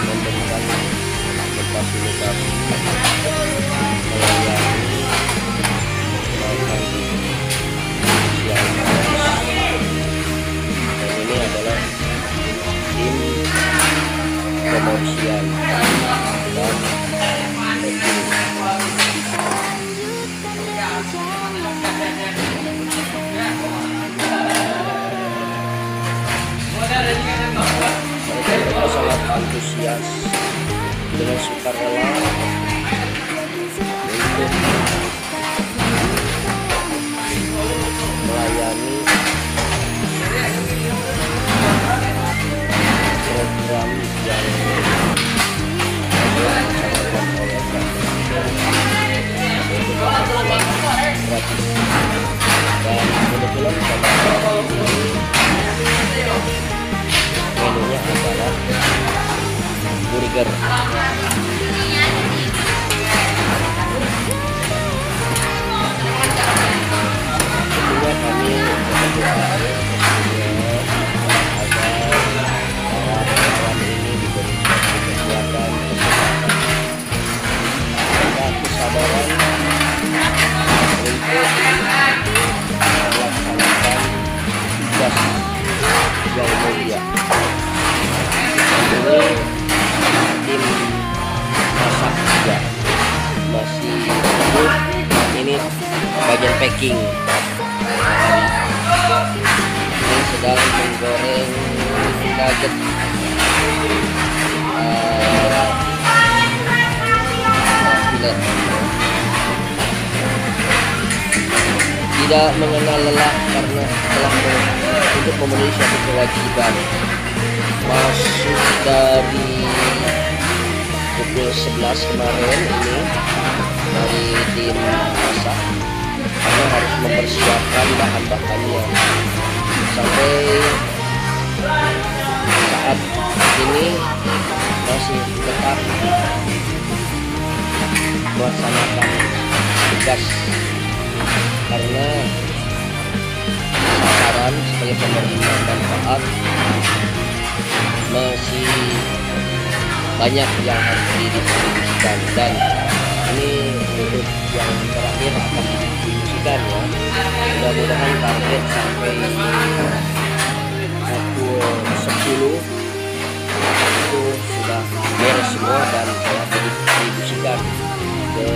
memberikan memfasilitasi melayani dan ini adalah tim pembersihan dan mereka sangat antusias dengan sukarela untuk melayani program yang dilaksanakan oleh gratis. Dan kebetulan menunya adalah burger. Tentunya kami berdoa agar para relawan ini diberi kekuatan, dan kesabaran untuk melaksanakan tugas yang mulia. Ini tim masak juga masih hidup. Ini bagian packing. Ini sedang menggoreng nugget. Filet. Tidak mengenal lelah karena telah untuk memenuhi suatu kewajiban. Masuk dari pukul 11 kemarin ini dari tim masak karena harus mempersiapkan bahan-bahannya sampai saat ini masih tetap melaksanakan tugas karena sasaran sebagai penerima manfaat masih banyak yang harus didistribusikan, dan ini untuk yang terakhir akan didistribusikan ya. Mudah-mudahan target sampai pukul 10 itu sudah beres semua dan saya didistribusikan ke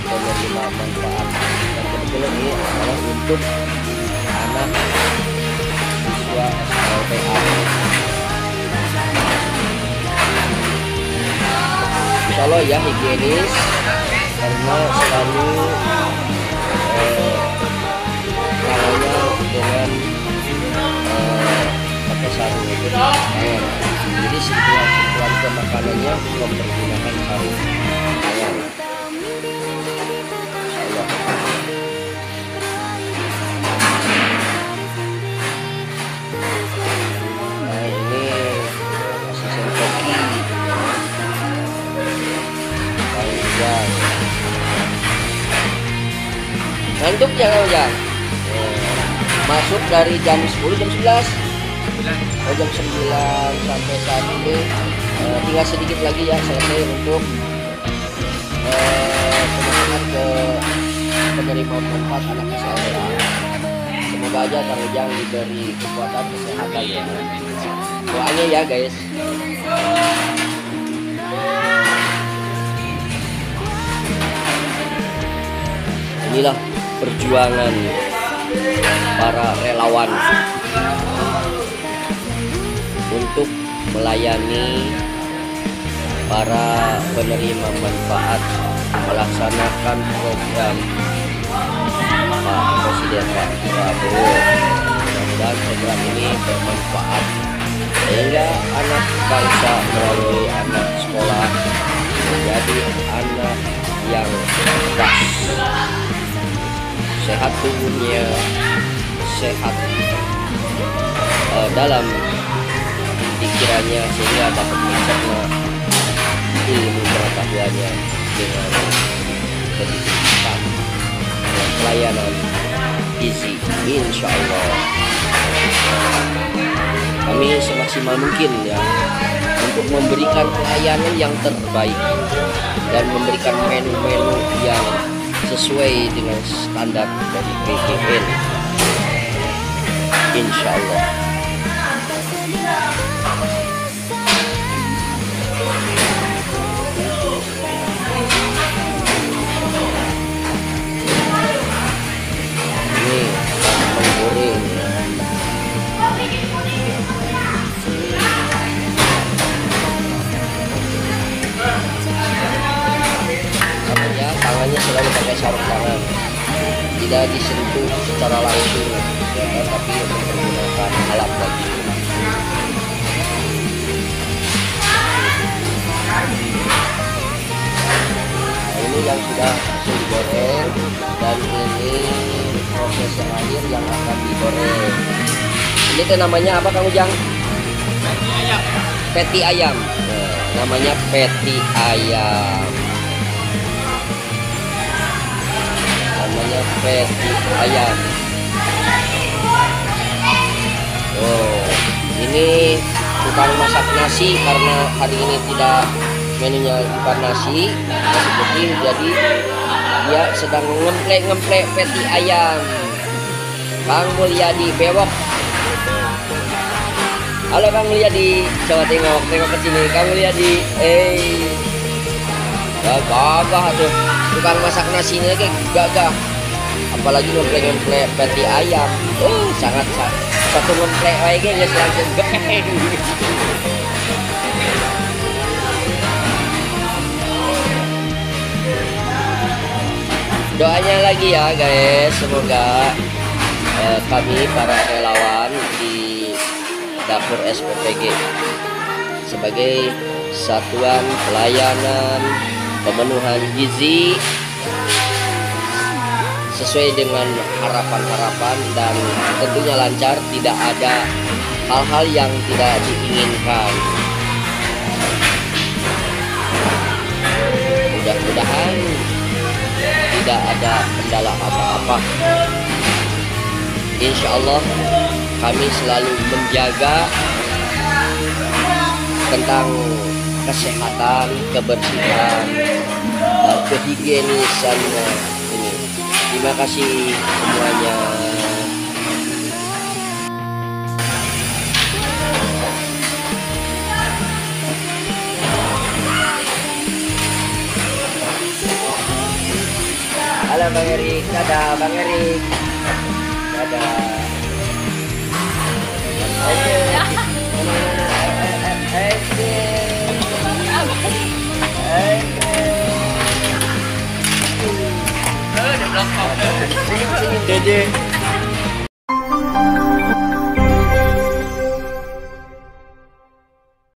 penerima manfaat. Dan kebetulan ini adalah untuk anak siswa SLTA. Insya Allah ya higienis karena selalu tangannya dengan pakai sarung itu. Jadi sentuhan ke makanannya mempergunakan sarung tangan. Nah ini asisten koki. Ngantuk ya kau ya? Masuk dari jam 10, jam 11 jam 9 sampai saat ini tinggal sedikit lagi ya selesai untuk pemasangan ke penerima manfaat anak SLTA. Semoga aja Kang Ujang diberi kekuatan kesehatan ya. Doanya ya guys. Inilah perjuangan para relawan untuk melayani para penerima manfaat melaksanakan program Pak Presiden Pak Prabowo. Mudah-mudahan program ini bermanfaat sehingga anak bangsa melalui anak sekolah menjadi anak yang cerdas, sehat tubuhnya, sehat dalam pikirannya, sehingga dapat mencerna ilmu pengetahuannya dengan pendidikan dan pelayanan gizi, insya Allah. Kami semaksimal mungkin ya untuk memberikan pelayanan yang terbaik dan memberikan menu-menu yang sesuai dengan standar dari PGN, insya Allah. Ini menggoreng ya. Tangannya selalu pakai sarung tangan, tidak disentuh secara langsung ya, tapi menggunakan alat lagi. Nah, ini yang sudah hasil digoreng, dan ini proses terakhir yang akan digoreng. Ini tuh namanya apa Kang Ujang? Patty ayam. Nah, namanya patty ayam. Namanya patty ayam. Oh, ini tukang masak nasi karena hari ini tidak menunya bukan nasi putih, jadi dia sedang ngemplek patty ayam. Kang Mulyadi bewok. Halo Kang Mulyadi, coba tengok ke sini Kang Mulyadi. Gagah tuh tukang masak nasinya kayak gagah, apalagi ngemplek patty ayam. Sangat satu ngemplek lagi nggak langsung gepeng. Doanya lagi ya guys, semoga kami para relawan di dapur SPPG sebagai satuan pelayanan pemenuhan gizi sesuai dengan harapan-harapan dan tentunya lancar, tidak ada hal-hal yang tidak diinginkan. Mudah-mudahan tidak ada kendala apa-apa. Insya Allah kami selalu menjaga tentang kesehatan, kebersihan, dan kehigienisannya ini. Terima kasih semuanya. Halo Bang Erik, dadah Bang Erik, dadah. Senyum, Dede.